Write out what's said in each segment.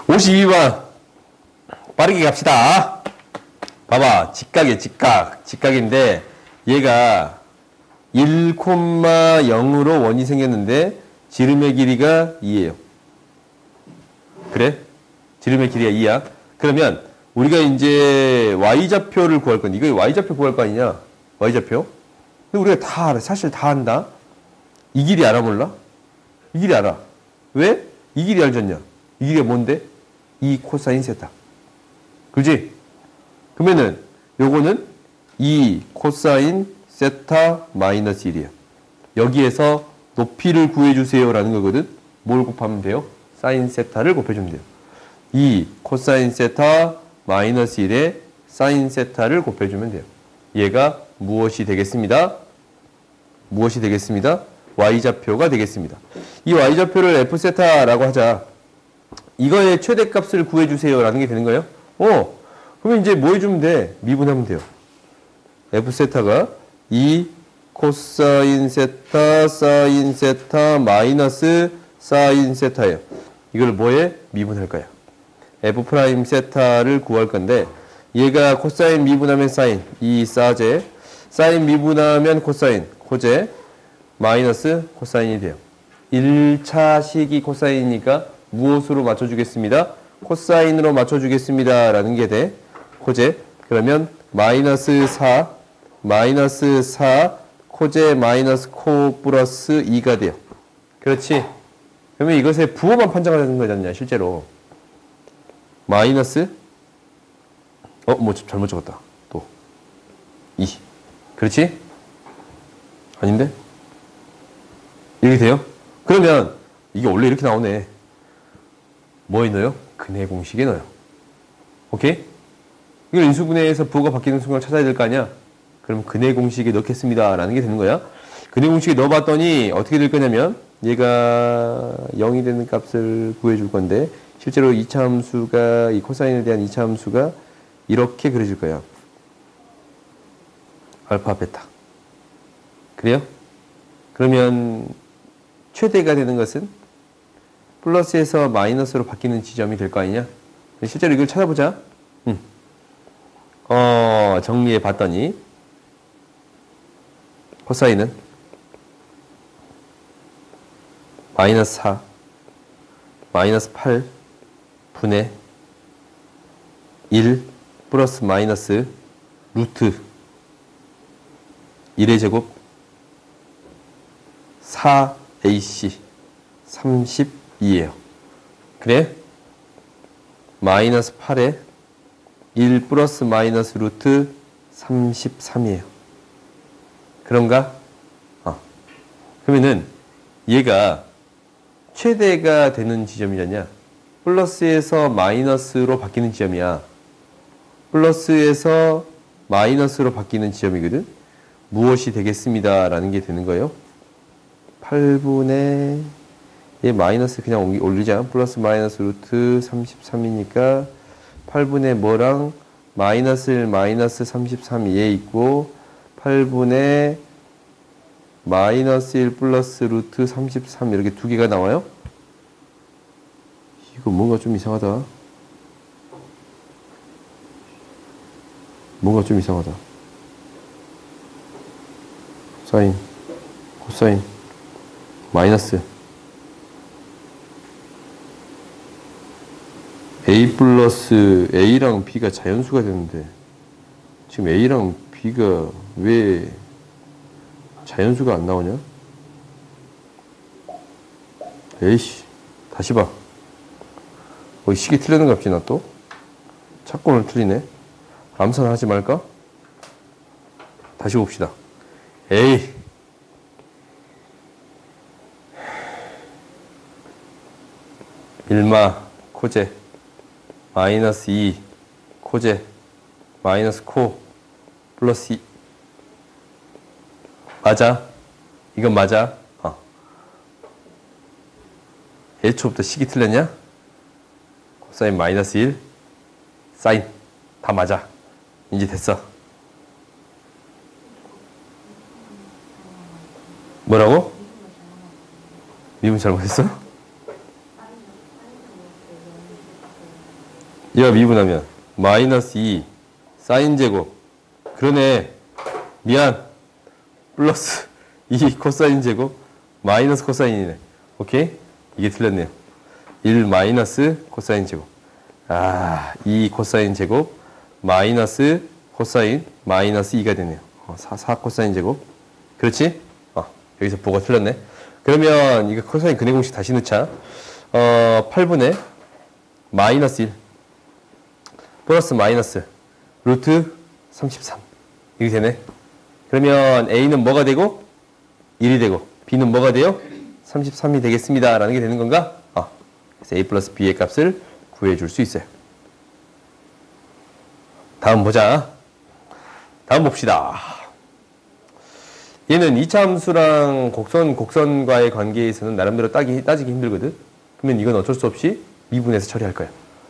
52번. 빠르게 갑시다. 봐봐. 직각이야, 직각. 직각인데, 얘가 1,0으로 원이 생겼는데, 지름의 길이가 2예요. 그래? 지름의 길이가 2야. 그러면, 우리가 이제 Y좌표를 구할 건데, 이거 Y좌표 구할 거 아니냐? Y좌표? 근데 우리가 다 알아. 사실 다 안다. 이 길이 알아, 몰라? 이 길이 알아. 왜? 이 길이 알잖냐? 이 길이가 뭔데? 2 코사인 세타. 그지? 그러면은 요거는 2 코사인 세타 마이너스 1이야. 여기에서 높이를 구해주세요 라는 거거든. 뭘 곱하면 돼요? 사인 세타를 곱해주면 돼요. 2 코사인 세타 마이너스 1에 사인 세타를 곱해주면 돼요. 얘가 무엇이 되겠습니다? 무엇이 되겠습니다? Y좌표가 되겠습니다. 이 Y좌표를 F세타라고 하자. 이거의 최대값을 구해주세요 라는 게 되는 거예요. 그러면 이제 뭐 해주면 돼? 미분하면 돼요. F세타가 2 코사인 세타 사인 세타 마이너스 사인 세타예요. 이걸 뭐에 미분할 거야? F 프라임 세타를 구할 건데 얘가 코사인 미분하면 사인, 이 사제, 사인 미분하면 코사인, 코제, 마이너스 코사인이 돼요. 1차 식이 코사인이니까 무엇으로 맞춰주겠습니다? 코사인으로 맞춰주겠습니다. 라는 게 돼. 코제. 그러면 마이너스 4, 마이너스 4, 코제 마이너스 코 플러스 2가 돼요. 그렇지? 그러면 이것의 부호만 판정하는 거잖냐, 실제로. 마이너스, 뭐 잘못 적었다. 또. 2. 그렇지? 아닌데? 이렇게 돼요? 그러면 이게 원래 이렇게 나오네. 뭐에 넣어요? 근해 공식에 넣어요. 오케이? 이걸 인수분해에서 부호가 바뀌는 순간 찾아야 될 거 아니야? 그럼 근해 공식에 넣겠습니다. 라는 게 되는 거야. 근해 공식에 넣어봤더니 어떻게 될 거냐면 얘가 0이 되는 값을 구해줄 건데 실제로 2차 함수가 이 코사인에 대한 2차 함수가 이렇게 그려질 거야. 알파, 베타. 그래요? 그러면 최대가 되는 것은 플러스에서 마이너스로 바뀌는 지점이 될 거 아니냐? 실제로 이걸 찾아보자. 정리해 봤더니 코사인은 마이너스 4, 마이너스 8 분의 1 플러스 마이너스 루트 1의 제곱 4AC 32예요. 그래? 마이너스 8에 1 플러스 마이너스 루트 33이에요. 그런가? 그러면은 얘가 최대가 되는 지점이잖냐? 플러스에서 마이너스로 바뀌는 지점이야. 플러스에서 마이너스로 바뀌는 지점이거든? 무엇이 되겠습니다. 라는 게 되는 거예요. 8분의 얘 마이너스 그냥 올리자. 플러스 마이너스 루트 33이니까 8분의 뭐랑 마이너스 1 마이너스 33 얘 있고 8분의 마이너스 1 플러스 루트 33 이렇게 두 개가 나와요. 이거 뭔가 좀 이상하다. 뭔가 좀 이상하다. 사인, 코사인, 마이너스 A 플러스 A랑 B가 자연수가 되는데 지금 A랑 B가 왜 자연수가 안 나오냐? 에이씨, 다시 봐. 식이 틀리는 값지 나 또? 착권을 틀리네. 암산을 하지 말까? 다시 봅시다. 에이. 일마 코제 마이너스 2 코제 마이너스 코 플러스 2 맞아? 이건 맞아? 애초부터 식이 틀렸냐? 코사인 마이너스 1 사인 다 맞아. 이제 됐어. 뭐라고? 미분 잘못했어? 얘가 미분하면 마이너스 2 사인 제곱. 그러네. 미안. 플러스 2 코사인 제곱 마이너스 코사인이네. 오케이? 이게 틀렸네요. 1 마이너스 코사인 제곱. 2 코사인 제곱 마이너스 코사인 마이너스 2가 되네요. 4 코사인 제곱. 그렇지? 여기서 보가 틀렸네. 그러면 이거 코사인 근해 공식 다시 넣자. 8분의 마이너스 1 플러스 마이너스 루트 33 이렇게 되네. 그러면 A는 뭐가 되고 1이 되고 B는 뭐가 돼요? 33이 되겠습니다 라는 게 되는 건가? 그래서 A 플러스 B의 값을 구해줄 수 있어요. 다음 보자. 다음 봅시다. 얘는 2차 함수랑 곡선과의 관계에서는 나름대로 따지기 힘들거든. 그러면 이건 어쩔 수 없이 미분해서 처리할 거야.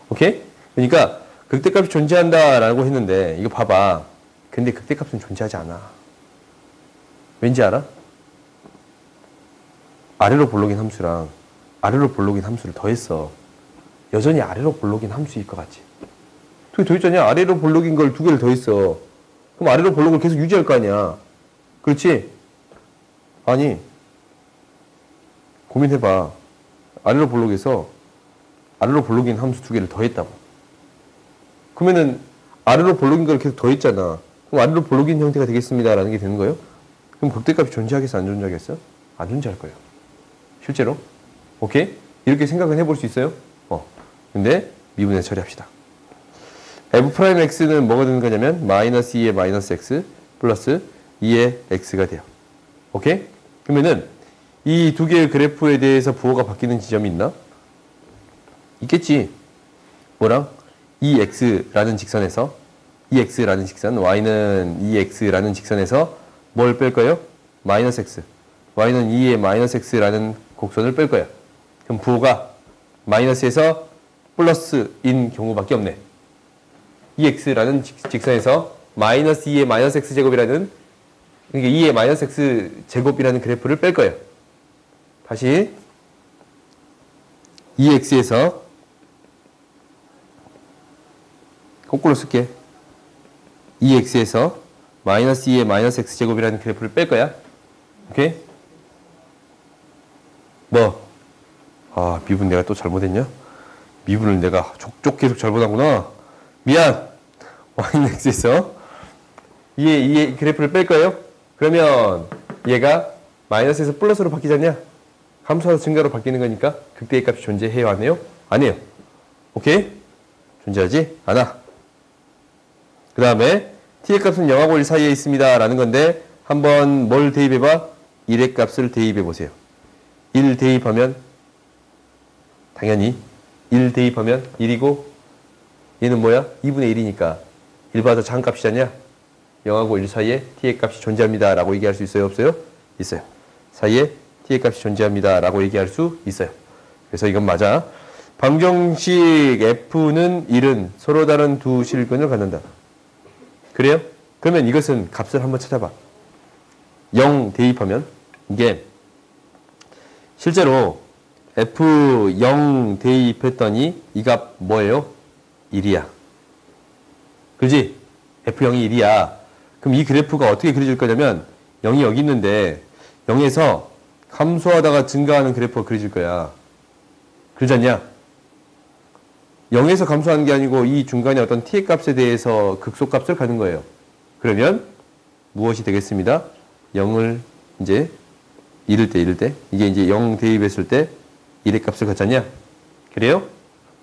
오케이? 그러니까 극대값이 존재한다라고 했는데 이거 봐봐. 근데 극대값은 존재하지 않아. 왠지 알아? 아래로 볼록인 함수랑 아래로 볼록인 함수를 더했어. 여전히 아래로 볼록인 함수일 것 같지? 두 개 더했잖냐? 아래로 볼록인 걸 두 개를 더했어. 그럼 아래로 볼록을 계속 유지할 거 아니야. 그렇지? 아니, 고민해봐. 아래로 볼록에서 아래로 볼록인 함수 두 개를 더했다고. 그러면은 아래로 볼록인 걸 계속 더했잖아. 그럼 아래로 볼록인 형태가 되겠습니다 라는 게 되는 거예요? 그럼 극대값이 존재하겠어? 안 존재하겠어? 안 존재할 거예요. 실제로. 오케이? 이렇게 생각은 해볼 수 있어요? 근데 미분해서 처리합시다. f'x는 뭐가 되는 거냐면 마이너스 2의 마이너스 x 플러스 2의 x가 돼요. 오케이? 그러면은 이 두 개의 그래프에 대해서 부호가 바뀌는 지점이 있나? 있겠지. 뭐랑? 2x라는 직선에서 y는 2x라는 직선에서 뭘 뺄 거예요? 마이너스 x. y는 2의 마이너스 x라는 곡선을 뺄 거야. 그럼 부호가 마이너스에서 플러스인 경우밖에 없네. 2x라는 직선에서 마이너스 2의 마이너스 x 제곱이라는, 그러니까 2의 마이너스 x 제곱이라는 그래프를 뺄 거예요. 다시 2x에서 거꾸로 쓸게. 2x에서 마이너스 2의 마이너스 x 제곱이라는 그래프를 뺄 거야. 오케이? 미분 내가 또 잘못했냐? 미분을 내가 족족 계속 잘못하구나. 미안. y는 x에서 이 그래프를 뺄 거예요. 그러면 얘가 마이너스에서 플러스로 바뀌잖냐? 함수에서 증가로 바뀌는 거니까 극대의 값이 존재해요? 안 해요? 안 해요. 오케이? 존재하지 않아. 그 다음에 t의 값은 0하고 1 사이에 있습니다 라는 건데 한번 뭘 대입해봐? 1의 값을 대입해보세요. 1 대입하면 당연히 1 대입하면 1이고 얘는 뭐야? 2분의 1이니까 1보다 작은 값이잖냐? 0하고 1 사이에 t의 값이 존재합니다 라고 얘기할 수 있어요? 없어요? 있어요. 사이에 t의 값이 존재합니다 라고 얘기할 수 있어요. 그래서 이건 맞아. 방정식 f는 1은 서로 다른 두 실근을 갖는다. 그래요? 그러면 이것은 값을 한번 찾아봐. 0 대입하면 이게 실제로 f0 대입했더니 이 값 뭐예요? 1이야. 그지? f0이 1이야. 그럼 이 그래프가 어떻게 그려질 거냐면 0이 여기 있는데 0에서 감소하다가 증가하는 그래프가 그려질 거야. 그러지 않냐? 0에서 감소하는 게 아니고 이 중간에 어떤 t의 값에 대해서 극소값을 가는 거예요. 그러면 무엇이 되겠습니다? 0을 이제 이럴 때 이게 이제 0 대입했을 때 1의 값을 갖잖냐? 그래요?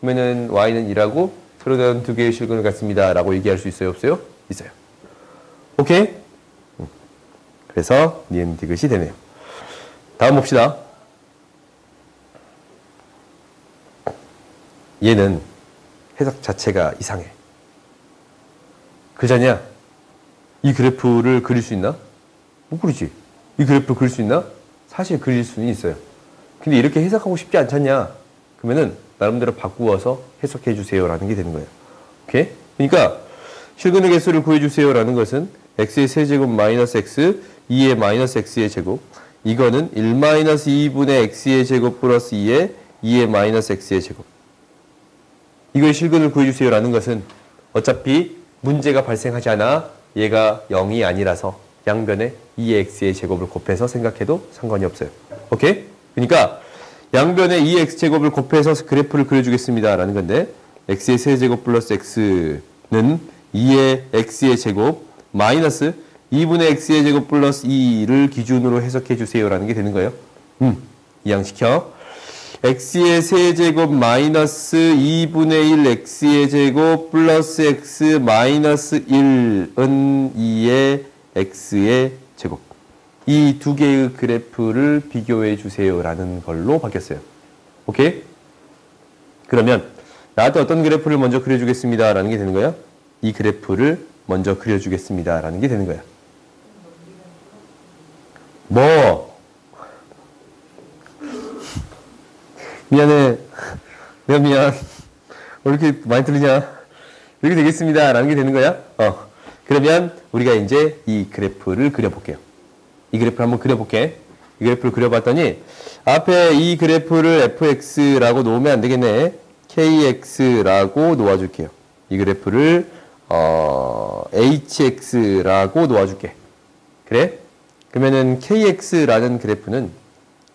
그러면은 y는 1하고 서로 다른 두 개의 실근을 갖습니다 라고 얘기할 수 있어요? 없어요? 있어요. 오케이? 그래서 니은 디귿이 되네요. 다음 봅시다. 얘는 해석 자체가 이상해. 그러잖냐? 이 그래프를 그릴 수 있나? 못 그리지. 이 그래프를 그릴 수 있나? 사실 그릴 수는 있어요. 근데 이렇게 해석하고 싶지 않잖냐? 그러면은 나름대로 바꾸어서 해석해 주세요 라는 게 되는 거예요. 오케이? 그러니까 실근의 개수를 구해 주세요 라는 것은 x의 세제곱 마이너스 x 2의 마이너스 x의 제곱, 이거는 1-2분의 x의 제곱 플러스 2의 마이너스 x의 제곱. 이거의 실근을 구해주세요라는 것은 어차피 문제가 발생하지 않아 얘가 0이 아니라서 양변에 2x의 제곱을 곱해서 생각해도 상관이 없어요. 오케이? 그러니까 양변에 2x제곱을 곱해서 그래프를 그려주겠습니다 라는 건데 x의 세제곱 플러스 x는 2의 x의 제곱 마이너스 2분의 x의 제곱 플러스 2를 기준으로 해석해 주세요라는 게 되는 거예요. 이항시켜. x의 세제곱 마이너스 2분의 1 x의 제곱 플러스 x 마이너스 1은 2의 x의 제곱. 이 두 개의 그래프를 비교해 주세요라는 걸로 바뀌었어요. 오케이? 그러면 나한테 어떤 그래프를 먼저 그려주겠습니다 라는 게 되는 거야. 이 그래프를 먼저 그려주겠습니다 라는 게 되는 거야. 뭐? 미안해. 내가 미안. 왜 이렇게 많이 틀리냐? 이렇게 되겠습니다 라는 게 되는 거야. 그러면 우리가 이제 이 그래프를 그려볼게요. 이 그래프를 한번 그려볼게. 이 그래프를 그려봤더니 앞에 이 그래프를 fx라고 놓으면 안 되겠네. kx라고 놓아줄게요. 이 그래프를 hx라고 놓아줄게. 그래? 그러면은 kx라는 그래프는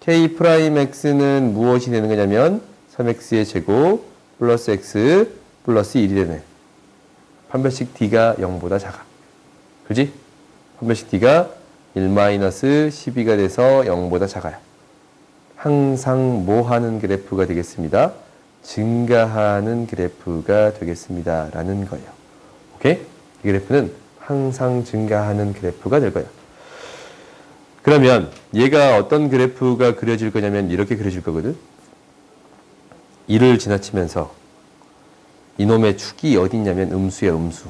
k'x는 무엇이 되는 거냐면 3x의 제곱 플러스 x 플러스 1이 되네. 판별식 d가 0보다 작아. 그지? 판별식 d가 1-12가 돼서 0보다 작아요. 항상 뭐 하는 그래프가 되겠습니다? 증가하는 그래프가 되겠습니다. 라는 거예요. 오케이? 이 그래프는 항상 증가하는 그래프가 될 거예요. 그러면 얘가 어떤 그래프가 그려질 거냐면 이렇게 그려질 거거든. 1을 지나치면서 이놈의 축이 어디 있냐면 음수야, 음수.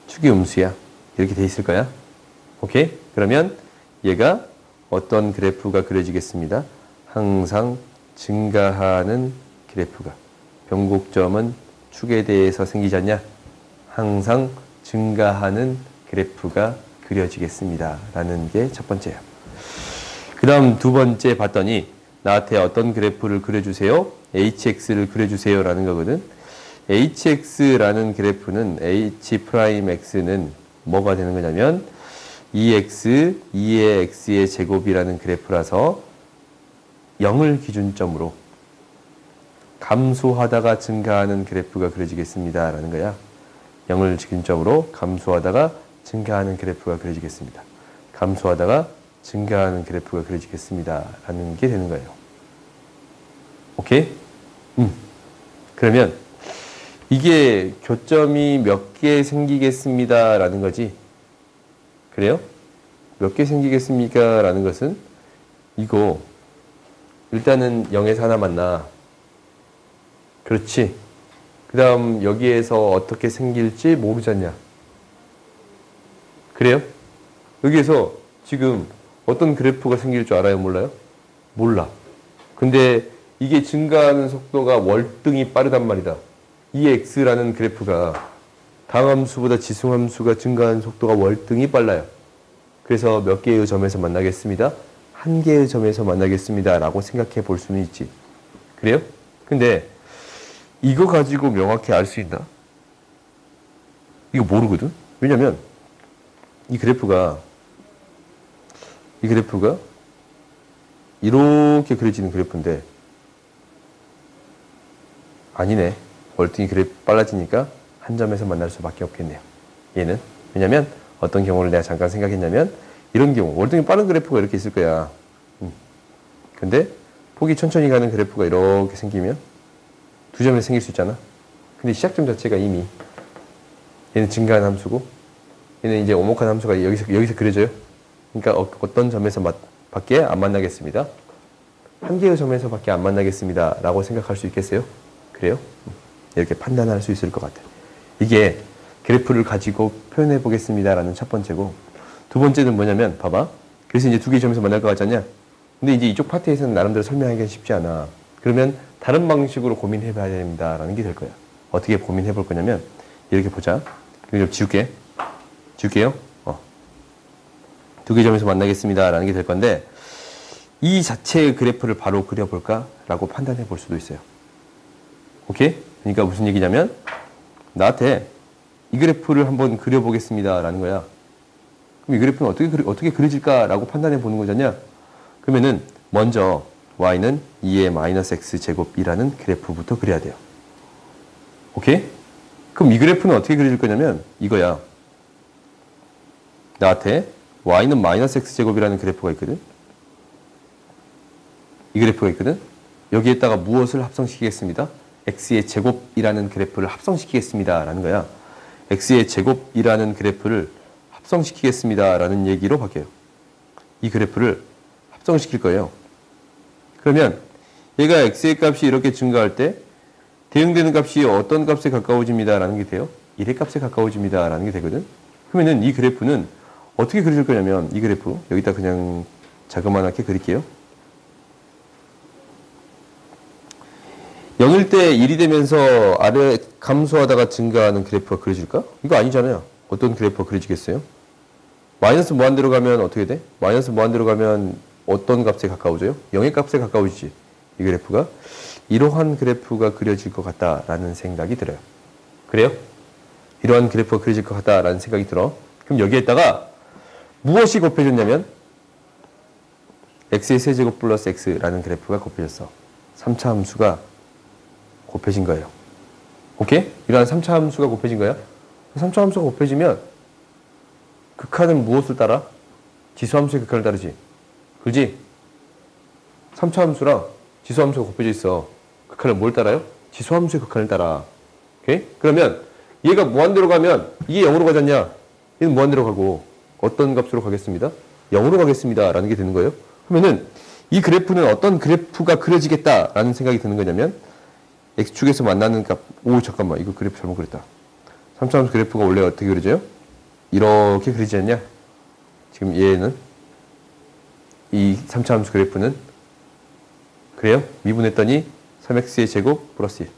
축이 음수야. 이렇게 돼 있을 거야. 오케이? 그러면 얘가 어떤 그래프가 그려지겠습니다. 항상 증가하는 그래프가. 변곡점은 축에 대해서 생기지 않냐? 항상 증가하는 그래프가 그려지겠습니다. 라는 게 첫 번째예요. 그 다음 두 번째 봤더니 나한테 어떤 그래프를 그려주세요? hx를 그려주세요. 라는 거거든. hx라는 그래프는 h'x는 뭐가 되는 거냐면 2x, 2의 x의 제곱이라는 그래프라서 0을 기준점으로 감소하다가 증가하는 그래프가 그려지겠습니다. 라는 거야. 0을 기준점으로 감소하다가 증가하는 그래프가 그려지겠습니다. 감소하다가 증가하는 그래프가 그려지겠습니다. 라는 게 되는 거예요. 오케이? 그러면 이게 교점이 몇 개 생기겠습니다. 라는 거지. 그래요? 몇 개 생기겠습니까? 라는 것은 이거 일단은 0에서 하나 만나. 그렇지. 그 다음 여기에서 어떻게 생길지 모르잖냐. 그래요? 여기에서 지금 어떤 그래프가 생길 줄 알아요? 몰라요? 몰라. 근데 이게 증가하는 속도가 월등히 빠르단 말이다. 이 x라는 그래프가 다함수보다 지수함수가 증가하는 속도가 월등히 빨라요. 그래서 몇 개의 점에서 만나겠습니다. 한 개의 점에서 만나겠습니다. 라고 생각해 볼 수는 있지. 그래요? 근데 이거 가지고 명확히 알 수 있나? 이거 모르거든? 왜냐면 이 그래프가 이렇게 그려지는 그래프인데 아니네. 월등히 빨라지니까 한 점에서 만날 수밖에 없겠네요. 얘는. 왜냐면 어떤 경우를 내가 잠깐 생각했냐면 이런 경우 월등히 빠른 그래프가 이렇게 있을 거야. 근데 폭이 천천히 가는 그래프가 이렇게 생기면 두 점에서 생길 수 있잖아. 근데 시작점 자체가 이미 얘는 증가한 함수고 얘는 이제 오목한 함수가 여기서 그려져요. 그러니까 어떤 점에서 밖에 안 만나겠습니다. 한 개의 점에서 밖에 안 만나겠습니다. 라고 생각할 수 있겠어요? 그래요? 이렇게 판단할 수 있을 것 같아요. 이게 그래프를 가지고 표현해 보겠습니다. 라는 첫 번째고 두 번째는 뭐냐면 봐봐. 그래서 이제 두 개의 점에서 만날 것 같지 않냐? 근데 이제 이쪽 파트에서는 나름대로 설명하기가 쉽지 않아. 그러면 다른 방식으로 고민해 봐야 됩니다. 라는 게 될 거야. 어떻게 고민해 볼 거냐면 이렇게 보자. 좀 지울게요. 두 개의 점에서 만나겠습니다. 라는 게 될 건데 이 자체의 그래프를 바로 그려볼까? 라고 판단해 볼 수도 있어요. 오케이? 그러니까 무슨 얘기냐면 나한테 이 그래프를 한번 그려보겠습니다 라는 거야. 그럼 이 그래프는 어떻게 그려질까라고 판단해 보는 거잖냐? 그러면은 먼저 y는 2의 마이너스 x제곱이라는 그래프부터 그려야 돼요. 오케이? 그럼 이 그래프는 어떻게 그려질 거냐면 이거야. 나한테 y는 마이너스 x제곱이라는 그래프가 있거든. 이 그래프가 있거든. 여기에다가 무엇을 합성시키겠습니다? x의 제곱이라는 그래프를 합성시키겠습니다 라는 거야. x의 제곱이라는 그래프를 합성시키겠습니다 라는 얘기로 바뀌어요. 이 그래프를 합성시킬 거예요. 그러면 얘가 x의 값이 이렇게 증가할 때 대응되는 값이 어떤 값에 가까워집니다 라는 게 돼요? 1의 값에 가까워집니다 라는 게 되거든. 그러면은 이 그래프는 어떻게 그려질 거냐면 이 그래프 여기다 그냥 자그마하게 그릴게요. 0일 때 1이 되면서 아래 감소하다가 증가하는 그래프가 그려질까? 이거 아니잖아요. 어떤 그래프가 그려지겠어요? 마이너스 무한대로 가면 어떻게 돼? 마이너스 무한대로 가면 어떤 값에 가까워져요? 0의 값에 가까워지지. 이 그래프가. 이러한 그래프가 그려질 것 같다라는 생각이 들어요. 그래요? 이러한 그래프가 그려질 것 같다라는 생각이 들어. 그럼 여기에다가 무엇이 곱해졌냐면 x의 세제곱 플러스 x라는 그래프가 곱해졌어. 3차 함수가 곱해진 거예요. 오케이? 이러한 3차 함수가 곱해진 거야. 3차 함수가 곱해지면 극한은 무엇을 따라? 지수함수의 극한을 따르지. 그지? 3차 함수랑 지수함수가 곱해져 있어. 극한을 뭘 따라요? 지수함수의 극한을 따라. 오케이? 그러면 얘가 무한대로 가면 이게 0으로 가지 않냐? 얘는 무한대로 가고 어떤 값으로 가겠습니다? 0으로 가겠습니다. 라는 게 되는 거예요. 그러면은 이 그래프는 어떤 그래프가 그려지겠다라는 생각이 드는 거냐면 x축에서 만나는 값. 오 잠깐만 이거 그래프 잘못 그렸다. 3차 함수 그래프가 원래 어떻게 그려져요? 이렇게 그리지 않냐? 지금 얘는 이 3차 함수 그래프는 그래요? 미분했더니 3x의 제곱 플러스 1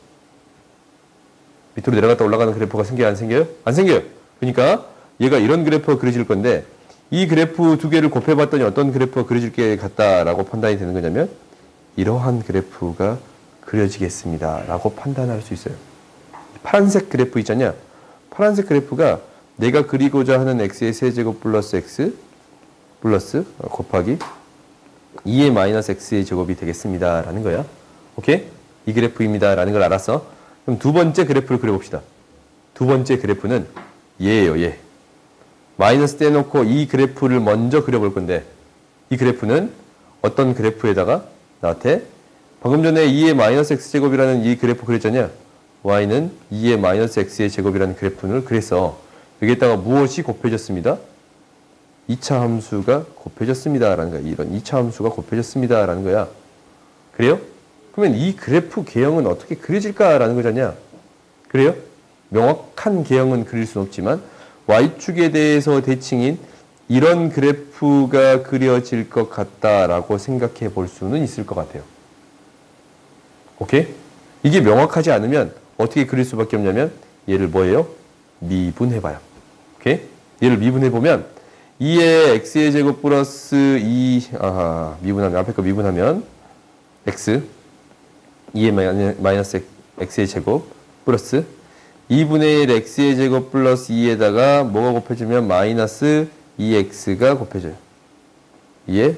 밑으로 내려갔다 올라가는 그래프가 생겨요? 안 생겨요? 안 생겨요. 그러니까 얘가 이런 그래프가 그려질 건데 이 그래프 두 개를 곱해봤더니 어떤 그래프가 그려질 게 같다라고 판단이 되는 거냐면 이러한 그래프가 그려지겠습니다 라고 판단할 수 있어요. 파란색 그래프 있잖냐? 파란색 그래프가 내가 그리고자 하는 x의 세제곱 플러스 x 플러스 곱하기 2의 마이너스 x의 제곱이 되겠습니다 라는 거야. 오케이? 이 그래프입니다 라는 걸 알았어. 그럼 두 번째 그래프를 그려봅시다. 두 번째 그래프는 얘예요. 얘. 마이너스 떼놓고 이 그래프를 먼저 그려볼 건데 이 그래프는 어떤 그래프에다가 나한테 방금 전에 2의 마이너스 x제곱이라는 이 그래프 그렸잖냐? y는 2의 마이너스 x의 제곱이라는 그래프를 그랬어. 여기에다가 무엇이 곱해졌습니다? 2차 함수가 곱해졌습니다. 라는 거야. 이런 2차 함수가 곱해졌습니다. 라는 거야. 그래요? 그러면 이 그래프 개형은 어떻게 그려질까라는 거잖냐? 그래요? 명확한 개형은 그릴 수는 없지만 y축에 대해서 대칭인 이런 그래프가 그려질 것 같다라고 생각해 볼 수는 있을 것 같아요. 오케이? 이게 명확하지 않으면 어떻게 그릴 수밖에 없냐면 얘를 뭐예요? 미분해봐요. 오케이? 얘를 미분해보면 2의 x의 제곱 플러스 2 미분하면 앞에 거 미분하면 x 2의 마이너스 x의 제곱 플러스 2분의 1 x의 제곱 플러스 2에다가 뭐가 곱해지면 마이너스 2x가 곱해져요. 2의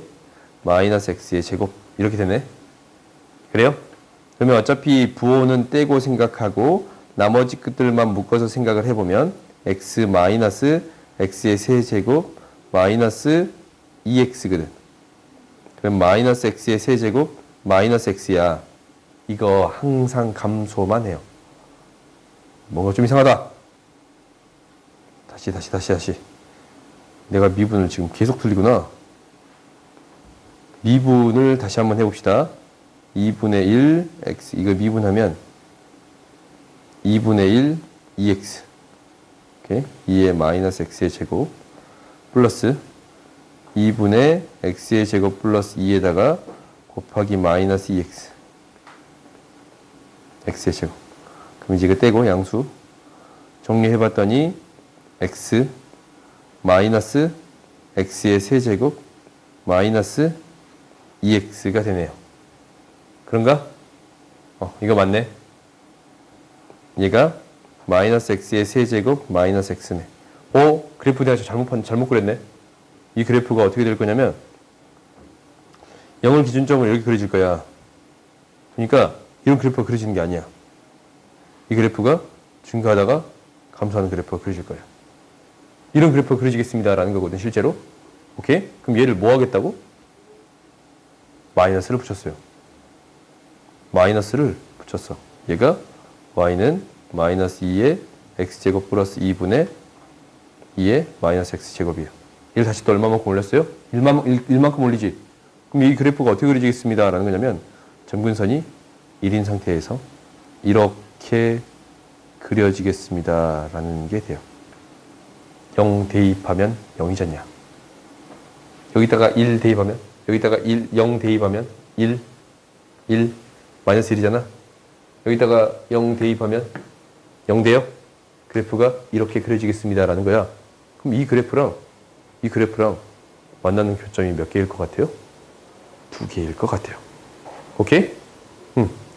마이너스 x의 제곱 이렇게 되네. 그래요? 그러면 어차피 부호는 떼고 생각하고 나머지 끝들만 묶어서 생각을 해보면 x 마이너스 x의 세제곱 마이너스 2x거든. 그럼 마이너스 x의 세제곱 마이너스 x야. 이거 항상 감소만 해요. 뭔가 좀 이상하다. 다시. 내가 미분을 지금 계속 틀리구나. 미분을 다시 한번 해봅시다. 2분의 1 x 이거 미분하면 2분의 1 2x 오케이? 2의 마이너스 x의 제곱 플러스 2분의 x의 제곱 플러스 2에다가 곱하기 마이너스 2x x의 제곱. 그럼 이제 이거 떼고 양수 정리해봤더니 x 마이너스 x의 세제곱 마이너스 2x가 되네요. 그런가? 이거 맞네. 얘가 마이너스 x의 세제곱 마이너스 x네. 그래프 내가 잘못 그렸네. 이 그래프가 어떻게 될 거냐면 0을 기준점으로 이렇게 그려질 거야. 그러니까 이런 그래프가 그려지는 게 아니야. 이 그래프가 증가하다가 감소하는 그래프가 그려질 거야. 이런 그래프가 그려지겠습니다 라는 거거든 실제로. 오케이? 그럼 얘를 뭐 하겠다고? 마이너스를 붙였어요. 마이너스를 붙였어. 얘가 y는 마이너스 2의 x제곱 플러스 2분의 2의 마이너스 x제곱이에요. 얘를 다시 또 얼마만큼 올렸어요? 1만큼 올리지. 그럼 이 그래프가 어떻게 그려지겠습니다 라는 거냐면 점근선이 1인 상태에서 이렇게 그려지겠습니다 라는 게 돼요. 0 대입하면 0이잖냐. 여기다가 1 대입하면, 여기다가 0 대입하면 1 마이너스 1이잖아. 여기다가 0 대입하면 0 돼요. 그래프가 이렇게 그려지겠습니다 라는 거야. 그럼 이 그래프랑 만나는 교점이 몇 개일 것 같아요? 2개일 것 같아요. 오케이?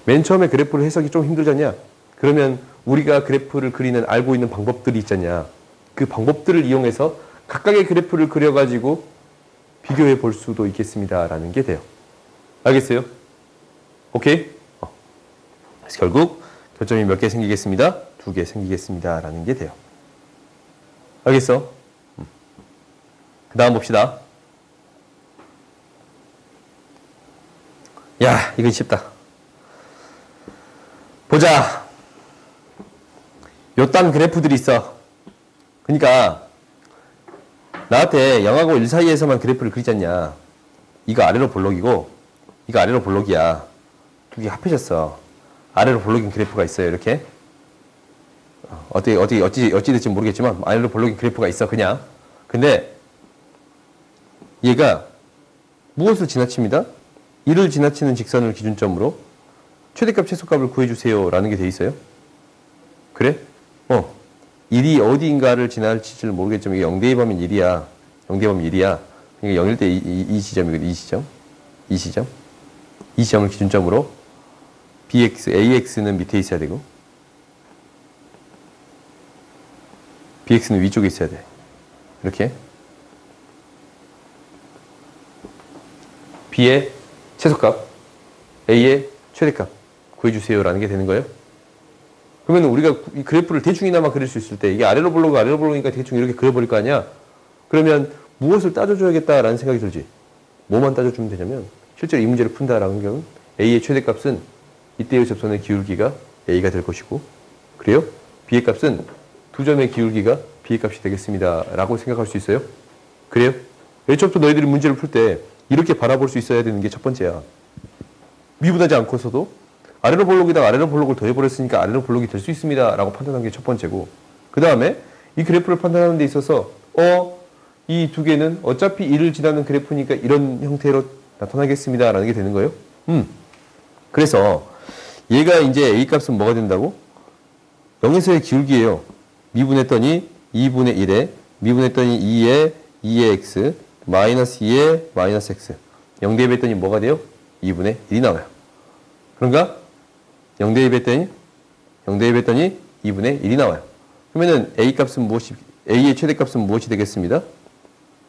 맨 처음에 그래프를 해석이 좀 힘들잖냐? 그러면 우리가 그래프를 그리는 알고 있는 방법들이 있잖냐? 그 방법들을 이용해서 각각의 그래프를 그려가지고 비교해 볼 수도 있겠습니다 라는 게 돼요. 알겠어요? 오케이? 그래서 결국 교점이 몇 개 생기겠습니다? 2개 생기겠습니다 라는 게 돼요. 알겠어? 그 다음 봅시다. 야, 이건 쉽다. 보자. 요딴 그래프들이 있어. 그러니까 나한테 0하고 1 사이에서만 그래프를 그리잖냐. 이거 아래로 볼록이고 이거 아래로 볼록이야. 두 개 합해졌어. 아래로 볼록인 그래프가 있어요. 이렇게. 어찌 될지 모르겠지만 아래로 볼록인 그래프가 있어. 그냥. 근데 얘가 무엇을 지나칩니다? 1을 지나치는 직선을 기준점으로 최대값 최소값을 구해주세요 라는 게 돼 있어요. 그래? 1이 어디인가를 지나칠지는 모르겠지만 이게 0 대입하면 1이야. 0 대입하면 1이야. 그러니까 0일 때 이 지점이거든. 이 지점을 기준점으로 AX는 밑에 있어야 되고 BX는 위쪽에 있어야 돼. 이렇게 B의 최소값, A의 최대값 구해주세요 라는 게 되는 거예요. 그러면 우리가 이 그래프를 대충이나마 그릴 수 있을 때 이게 아래로 볼록이니까 대충 이렇게 그려버릴 거 아니야. 그러면 무엇을 따져줘야겠다라는 생각이 들지. 뭐만 따져주면 되냐면 실제로 이 문제를 푼다라는 경우는 A의 최대값은 이때의 접선의 기울기가 A가 될 것이고 그래요? B의 값은 두 점의 기울기가 B의 값이 되겠습니다 라고 생각할 수 있어요. 그래요? 애초부터 너희들이 문제를 풀 때 이렇게 바라볼 수 있어야 되는 게 첫 번째야. 미분하지 않고서도 아래로 볼록에다가 아래로 볼록을 더해버렸으니까 아래로 볼록이 될 수 있습니다 라고 판단한 게 첫 번째고 그 다음에 이 그래프를 판단하는 데 있어서 이 두 개는 어차피 1을 지나는 그래프니까 이런 형태로 나타나겠습니다 라는 게 되는 거예요. 그래서 얘가 이제 A값은 뭐가 된다고? 0에서의 기울기예요. 미분했더니 2분의 1에 미분했더니 2에 x 마이너스 2에 마이너스 x 0 대입했더니 뭐가 돼요? 2분의 1이 나와요. 그런가? 0 대입했더니 2분의 1이 나와요. 그러면은 A의 최대값은 무엇이 되겠습니다?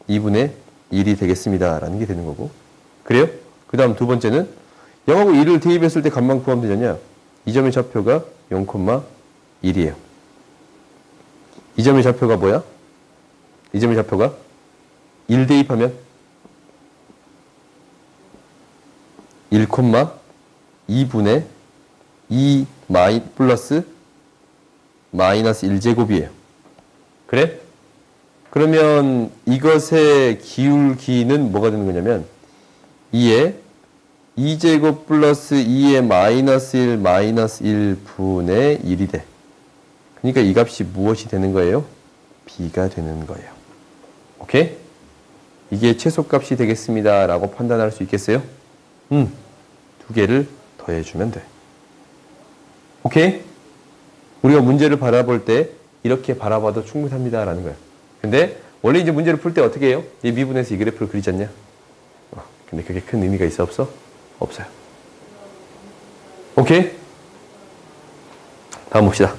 2분의 1이 되겠습니다 라는 게 되는 거고 그래요? 그 다음 두 번째는 0하고 1을 대입했을 때 값만 구하면 되잖냐. 이 점의 좌표가 0,1이에요. 이 점의 좌표가 뭐야? 이 점의 좌표가 1 대입하면 1,2분의 2 플러스 마이너스 1제곱이에요. 그래? 그러면 이것의 기울기는 뭐가 되는 거냐면 2에 2제곱 플러스 2의 마이너스 1분의 1이 돼. 그러니까 이 값이 무엇이 되는 거예요? B가 되는 거예요. 오케이? 이게 최소값이 되겠습니다 라고 판단할 수 있겠어요? 두 개를 더해주면 돼. 오케이? 우리가 문제를 바라볼 때 이렇게 바라봐도 충분합니다 라는 거야. 근데 원래 이제 문제를 풀 때 어떻게 해요? 이 미분에서 이 그래프를 그리지 않냐? 근데 그게 큰 의미가 있어 없어? 없어요. 오케이? 다음 봅시다.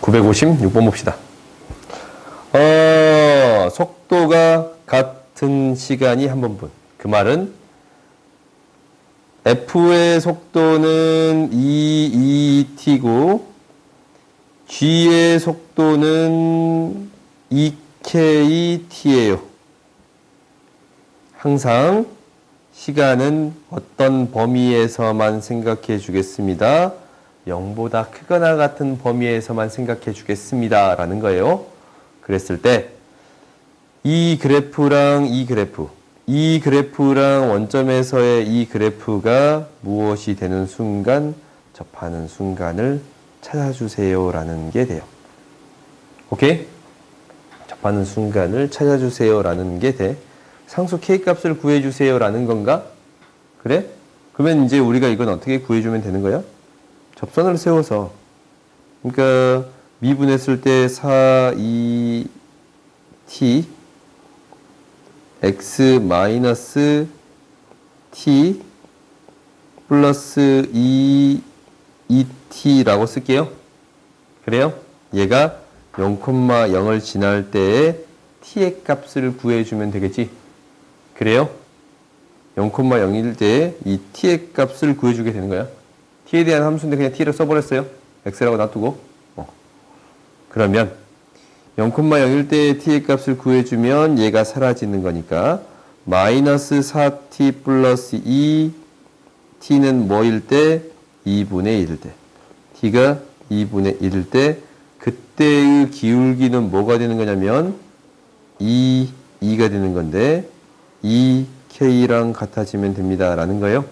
956번 봅시다. 속도가 같은 시간이 한 번분. 그 말은 F의 속도는 2t고 G의 속도는 2kt예요. 항상 시간은 어떤 범위에서만 생각해 주겠습니다. 0보다 크거나 같은 범위에서만 생각해 주겠습니다. 라는 거예요. 그랬을 때 이 그래프랑 이 그래프랑 원점에서의 이 그래프가 무엇이 되는 순간 접하는 순간을 찾아주세요. 라는 게 돼요. 오케이? 접하는 순간을 찾아주세요. 라는 게 돼. 상수 K값을 구해주세요. 라는 건가? 그래? 그러면 이제 우리가 이건 어떻게 구해주면 되는 거야? 접선을 세워서. 그러니까 미분했을 때 4, 2, t x 마이너스 t 플러스 2, 2t라고 쓸게요. 그래요? 얘가 0,0을 지날 때에 t의 값을 구해주면 되겠지? 그래요? 0,0일 때 이 t의 값을 구해주게 되는 거야. t에 대한 함수인데 그냥 t를 써버렸어요. x라고 놔두고. 그러면 0,0일 때 t의 값을 구해주면 얘가 사라지는 거니까 마이너스 4t 플러스 2 t는 뭐일 때? 2분의 1일 때. t가 2분의 1일 때 그때의 기울기는 뭐가 되는 거냐면 2가 되는 건데 2k랑 같아지면 됩니다. 라는 거예요.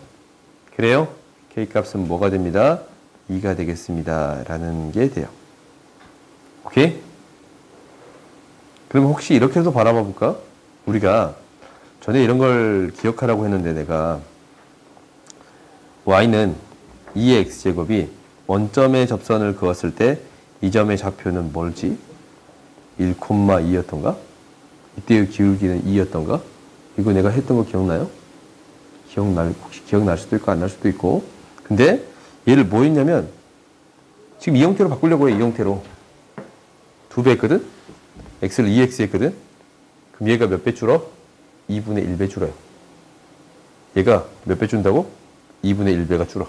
그래요? k값은 뭐가 됩니다? 2가 되겠습니다. 라는 게 돼요. 오케이? 그럼 혹시 이렇게 해서 바라봐 볼까? 우리가 전에 이런 걸 기억하라고 했는데 내가 y는 2의 x제곱이 원점에 접선을 그었을 때 이 점의 좌표는 뭘지? 1,2였던가? 이때의 기울기는 2였던가? 이거 내가 했던 거 기억나요? 혹시 기억날 수도 있고 안 날 수도 있고. 근데 얘를 뭐 했냐면 지금 이 형태로 바꾸려고 해. 이 형태로 2배 했거든? x를 2x 했거든? 그럼 얘가 몇 배 줄어? 2분의 1배 줄어요. 얘가 몇 배 준다고? 2분의 1배가 줄어.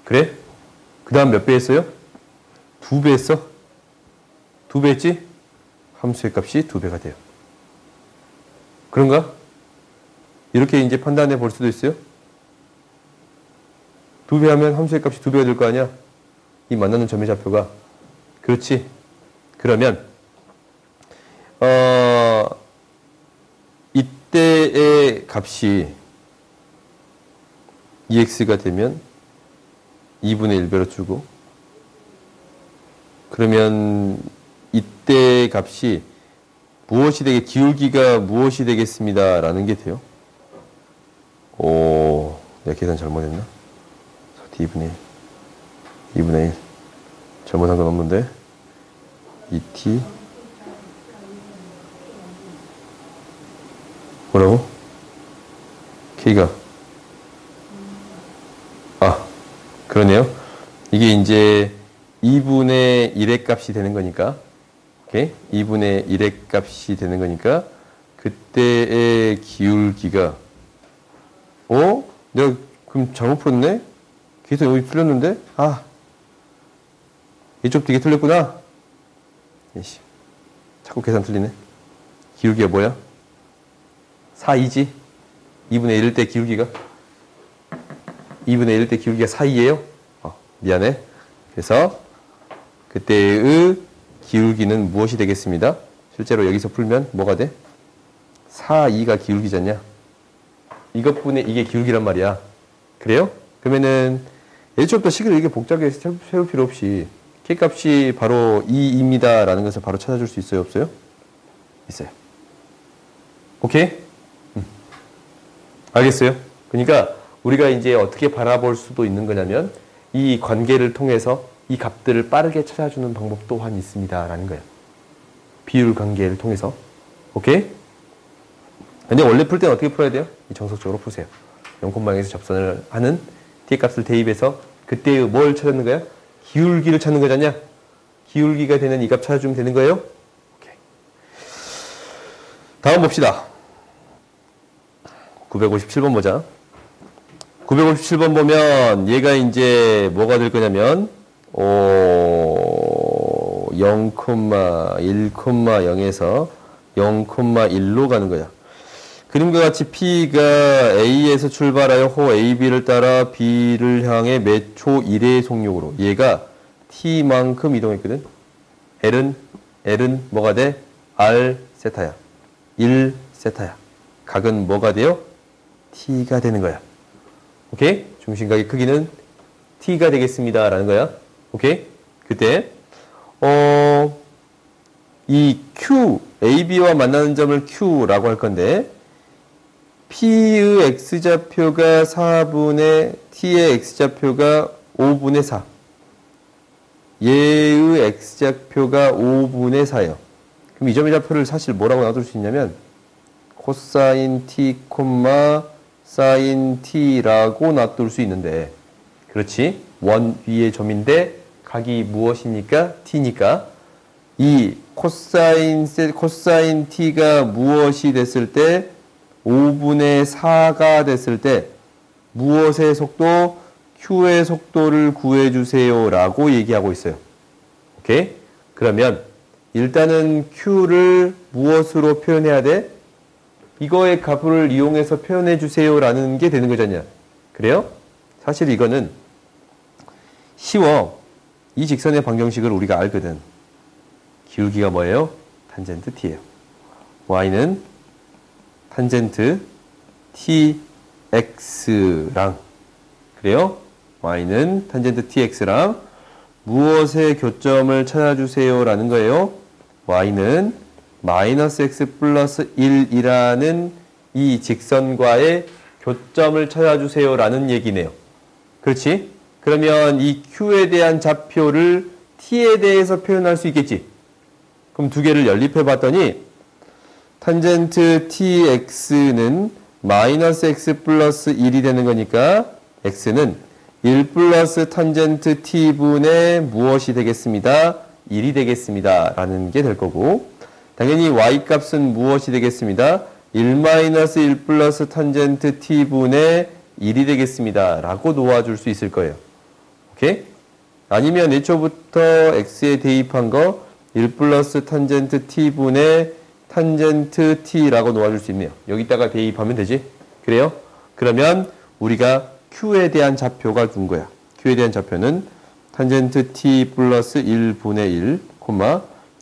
그래? 그 다음 몇 배 했어요? 2배 했어? 2배 했지? 함수의 값이 2배가 돼요. 그런가? 이렇게 이제 판단해 볼 수도 있어요? 2배 하면 함수의 값이 2배가 될 거 아니야? 이 만나는 점의 좌표가. 그렇지? 그러면 이때의 값이 2x가 되면 2분의 1배로 주고, 그러면 이때의 값이 무엇이 기울기가 무엇이 되겠습니다. 라는 게 돼요. 내가 계산 잘못했나? 2분의 1. 잘못한 건 없는데. 2t. 뭐라고? k가. 그러네요. 이게 이제 2분의 1의 값이 되는 거니까. 오케이? 2분의 1의 값이 되는 거니까 그때의 기울기가 내가 그럼 잘못 풀었네? 계속 여기 틀렸는데? 이쪽도 이게 틀렸구나. 예시. 자꾸 계산 틀리네. 기울기가 뭐야? 4이지? 2분의 1일 때 기울기가? 2분의 1일 때 기울기가 4이에요? 미안해. 그래서 그때의 기울기는 무엇이 되겠습니다? 실제로 여기서 풀면 뭐가 돼? 4,2가 기울기잖냐? 이것분의 이게 기울기란 말이야. 그래요? 그러면은 애초부터 식을 이렇게 복잡하게 세울 필요 없이 k값이 바로 2입니다. 라는 것을 바로 찾아줄 수 있어요? 없어요? 있어요. 오케이? 알겠어요? 그러니까 우리가 이제 어떻게 바라볼 수도 있는 거냐면 이 관계를 통해서 이 값들을 빠르게 찾아주는 방법 또한 있습니다. 라는 거예요. 비율 관계를 통해서. 오케이? 근데 원래 풀 때는 어떻게 풀어야 돼요? 이 정석적으로 푸세요. 0,0에서 접선을 하는 t의 값을 대입해서 그때의 뭘 찾는 거야? 기울기를 찾는 거잖냐? 기울기가 되는 이 값 찾아주면 되는 거예요? 오케이. 다음 봅시다. 957번 보자. 957번 보면 얘가 이제 뭐가 될 거냐면 0,1,0에서 0,1로 가는 거야. 그림과 같이 P가 A에서 출발하여 호 AB를 따라 B를 향해 매초 1의 속력으로 얘가 T만큼 이동했거든. L은 뭐가 돼? R 세타야. 1 세타야. 각은 뭐가 돼요? T가 되는 거야. 오케이? 중심각의 크기는 T가 되겠습니다. 라는 거야. 오케이? 그때 이 Q, AB와 만나는 점을 Q라고 할 건데 P의 X좌표가 4분의 T의 X좌표가 5분의 4. 얘의 X좌표가 5분의 4예요. 그럼 이 점의 좌표를 사실 뭐라고 놔둘 수 있냐면 코사인 T, 사인 T라고 놔둘 수 있는데 그렇지? 원 위의 점인데 각이 무엇이니까? T니까 이 코사인 T가 무엇이 됐을 때 5분의 4가 됐을 때 무엇의 속도? Q의 속도를 구해주세요 라고 얘기하고 있어요. 오케이? 그러면 일단은 Q를 무엇으로 표현해야 돼? 이거의 값을 이용해서 표현해 주세요 라는 게 되는 거잖냐. 그래요? 사실 이거는 쉬워. 이 직선의 방정식을 우리가 알거든. 기울기가 뭐예요? 탄젠트 t예요. y는 탄젠트 tx랑 그래요? y는 탄젠트 tx랑 무엇의 교점을 찾아주세요 라는 거예요. y는 마이너스 x 플러스 1이라는 이 직선과의 교점을 찾아주세요 라는 얘기네요. 그렇지? 그러면 이 q에 대한 좌표를 t에 대해서 표현할 수 있겠지? 그럼 두 개를 연립해 봤더니 탄젠트 tx는 마이너스 x 플러스 1이 되는 거니까 x는 1 플러스 탄젠트 t분의 무엇이 되겠습니다? 1이 되겠습니다. 라는 게 될 거고 당연히 y값은 무엇이 되겠습니다? 1 마이너스 1 플러스 탄젠트 t분의 1이 되겠습니다. 라고 놓아줄 수 있을 거예요. 오케이? 아니면 애초부터 x에 대입한 거 1 플러스 탄젠트 t분의 탄젠트 t라고 놓아줄 수 있네요. 여기다가 대입하면 되지? 그래요? 그러면 우리가 q에 대한 좌표가 준 거야. q에 대한 좌표는 탄젠트 t 플러스 1분의 1,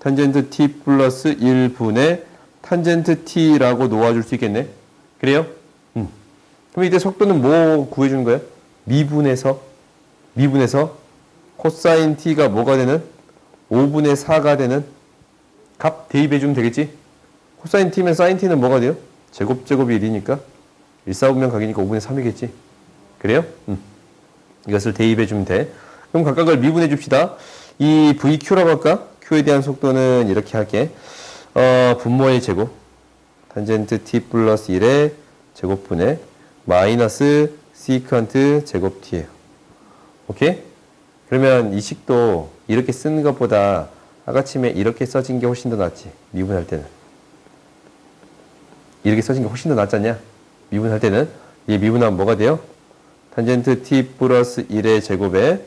탄젠트 t 플러스 1분의 탄젠트 t라고 놓아줄 수 있겠네. 그래요? 그럼 이때 속도는 뭐 구해주는 거야? 미분해서 코사인 t가 뭐가 되는? 5분의 4가 되는 값 대입해주면 되겠지? 코사인 t면 사인 t는 뭐가 돼요? 제곱이 1이니까 1, 4분면 각이니까 5분의 3이겠지? 그래요? 이것을 대입해주면 돼. 그럼 각각을 미분해 줍시다. 이 VQ라고 할까? Q에 대한 속도는 이렇게 할게. 분모의 제곱. 탄젠트 T 플러스 1의 제곱분의 마이너스 시컨트 제곱 T예요. 오케이? 그러면 이 식도 이렇게 쓰는 것보다 아까침에 이렇게 써진 게 훨씬 더 낫지. 미분할 때는. 이렇게 써진 게 훨씬 더 낫잖냐? 미분할 때는. 얘 미분하면 뭐가 돼요? 탄젠트 T 플러스 1의 제곱에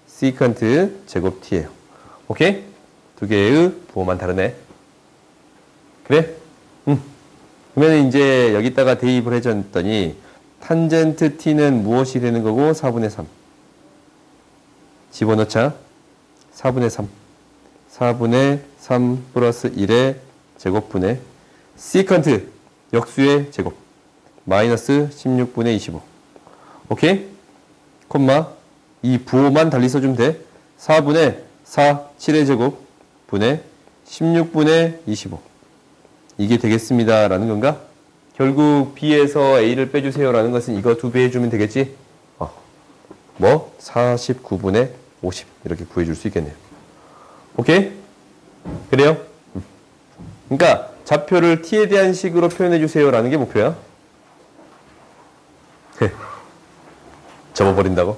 시컨트 제곱 T예요. 오케이? 두 개의 부호만 다르네. 그래? 그러면 이제 여기다가 대입을 해줬더니 탄젠트 T는 무엇이 되는 거고 4분의 3. 집어넣자. 4분의 3. 4분의 3 플러스 1의 제곱분의 시컨트 역수의 제곱. 마이너스 16분의 25. 오케이? 이 부호만 달리 써주면 돼. 4분의 4, 7의 제곱 분의 16분의 25. 이게 되겠습니다. 라는 건가? 결국 B에서 A를 빼주세요. 라는 것은 이거 2배 해주면 되겠지? 49분의 50. 이렇게 구해줄 수 있겠네요. 오케이? 그래요? 그러니까 좌표를 T에 대한 식으로 표현해주세요. 라는 게 목표야. 접어버린다고?